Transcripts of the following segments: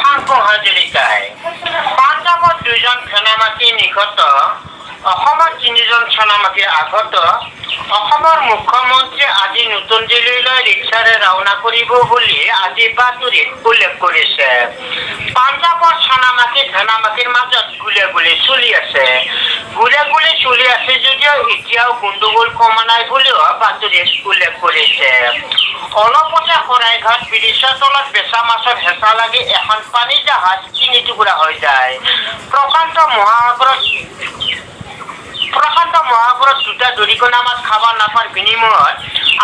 ফাংফুং হাজৰিকাই পাঞ্জাৱত 2জন সেনামাতি নিহত, অসমত 3জন সেনামাতি আহত। অসমৰ মুখ্যমন্ত্ৰী আজি নতুন দিল্লীলৈ ৰিক্সাৰে ৰাওনা কৰিব বুলি আজি বাতৰিত উল্লেখ কৰিছে। পাঞ্জাৱৰ সেনামাতিৰ মাজত গুলীয়াগুলী চলি আছে। গুলীয়াগুলী চলি আছে যদিও এতিয়াও গণ্ডগোল কমা নাই বুলিও বাতৰিত উল্লেখ কৰিছে। অলপতে শৰাইঘাট ব্ৰিজৰ তলত বেচা মাছৰ হেঁচা লাগি এখন পানী জাহাজ 3 টুকুৰা হৈ যায়। প্ৰশান্ত মহাসাগৰত 2টা দৰিকণা মাছ খাব নাপাৰ বিনিময়ত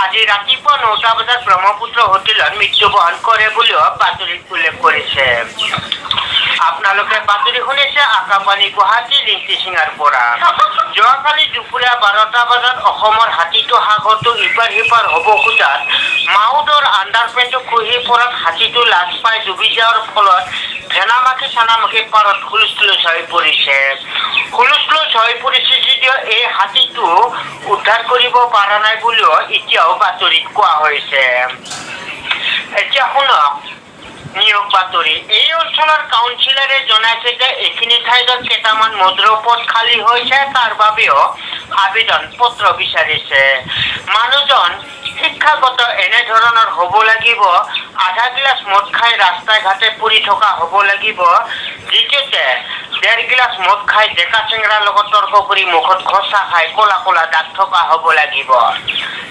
আজি ৰাতিপুৱা 9টা বজাত ব্ৰহ্মপুত্ৰ হোটেলত মৃত্যুবৰণ কৰে বুলিও বাতৰিত উল্লেখ কৰিছে। আপোনালোকে বাতৰি শুনিছে আকাশবাণী গুৱাহাটী লিংটি সিঙাৰ পৰা। যোৱাকালি দুপৰীয়া 12টা বজাত অসমৰ হাতীটো সাগৰটো ইপাৰ সিপাৰ হ'ব খোজাত মাউদৰ আণ্ডাৰপেণ্টটো খহি পৰাত হাতীটো লাজ পাই ডুবি যোৱাৰ ফলত ভেনামাখি পাৰত হুলস্থুলুচ হৈ পৰিছে যদিও এই হাতীটো উদ্ধাৰ কৰিব পৰা নাই বুলিও এতিয়াও বাতৰিত কোৱা হৈছে। এতিয়া শুনক নিয়োগ বাতৰি। এই অঞ্চলৰ কাউন্সিলৰে জনাইছে যে এইখিনি ঠাইত কেইটামান মধুৰ পদ খালী হৈছে, তাৰ বাবেও আবেদন পত্ৰ বিচাৰিছে। মানুহজন শিক্ষাগত এনেধৰণৰ হ'ব লাগিব, আধা গিলাচ মদ খাই ৰাস্তাই ঘাটে পৰি থকা হ'ব লাগিব। দ্বিতীয়তে 1.5 গিলাচ মদ খাই ডেকা চেংৰাৰ লগত তৰ্ক কৰি মুখত ঘচা খাই ক'লা ক'লা দাগ থকা হ'ব লাগিব।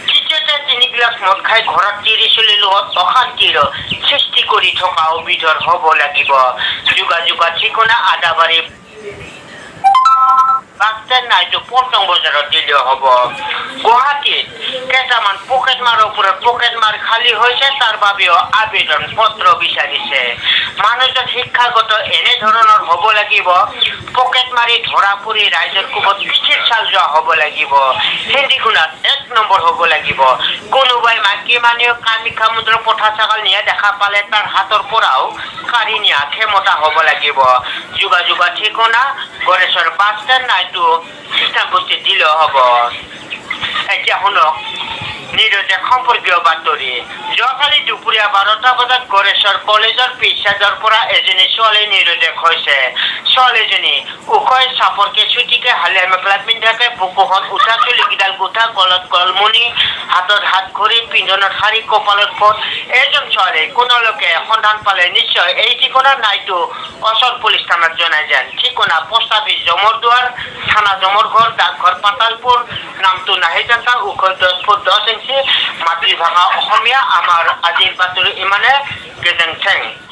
তৃতীয়তে 3 গিলাচ মদ খাই ঘৰত তিৰি চলিৰ লগত অশান্তিৰ সৃষ্টি কৰি থকা অভিধৰ হ'ব লাগিব। যোগাযোগৰ ঠিকনা আদাবাৰী বাছষ্টেণ্ড নাইটো পল্টন বজাৰত দিলেও হ'ব। গুৱাহাটীত কেইটামান পকেটমাৰৰ ওপৰত পকেটমাৰ খালী হৈছে, তাৰ বাবেও আবেদন পত্ৰ বিচাৰিছে। মানুহজন শিক্ষাগত এনেধৰণৰ হ'ব লাগিব, পকেট মাৰি ধৰা পৰি ৰাইজৰ কোবত পিঠিৰ চাল যোৱা হ'ব লাগিব। হিন্দীখনত 1 নম্বৰ হ'ব লাগিব। কোনোবাই মাইকী মানুহ কামাখ্যা মন্দিৰৰ পঠা ছাগল নিয়া দেখা পালে তাৰ হাতৰ পৰাও কাঢ়ি নিয়া ক্ষমতা হ'ব লাগিব। যোগাযোগৰ ঠিকনা গড়েশ্বৰ বাছষ্টেণ্ড নাইটো খ্ৰীষ্টানবস্তি দিলেও হ'ব। এতিয়া শুনক নিৰদেশ সম্পৰ্কীয় বাতৰি। যোৱাকালি দুপৰীয়া 12টা বজাত গড়েশ্বৰ কলেজৰ পিছচাইডৰ পৰা এজনী ছোৱালী নিৰদেশ হৈছে। ছোৱালীজনী ওখই চাপৰকে চুটিকে হালিয়া মেখেলা পিন্ধাকে বুকুখন উঠা চুলিকেইডাল গোঠা, গলত গলমণি, হাতত হাত ঘড়ী, পিন্ধনত শাৰী, কপালত ফট। এইজন ছোৱালী কোনোলোকে সন্ধান পালে নিশ্চয় এই ঠিকনাৰ নাইটো অচল পুলিচ থানাত জনাই যেন। ঠিকনা পোষ্ট অফিচ জমৰদুৱাৰ, থানা জমৰঘৰ, ডাকঘৰ পাতালপুৰ, নামটো নাহিজান্তা, ওখ 10 ফুট 10 ইঞ্চি, মাতৃভাষা অসমীয়া। আমাৰ আজিৰ বাতৰি ইমানে। গেজেং থেং।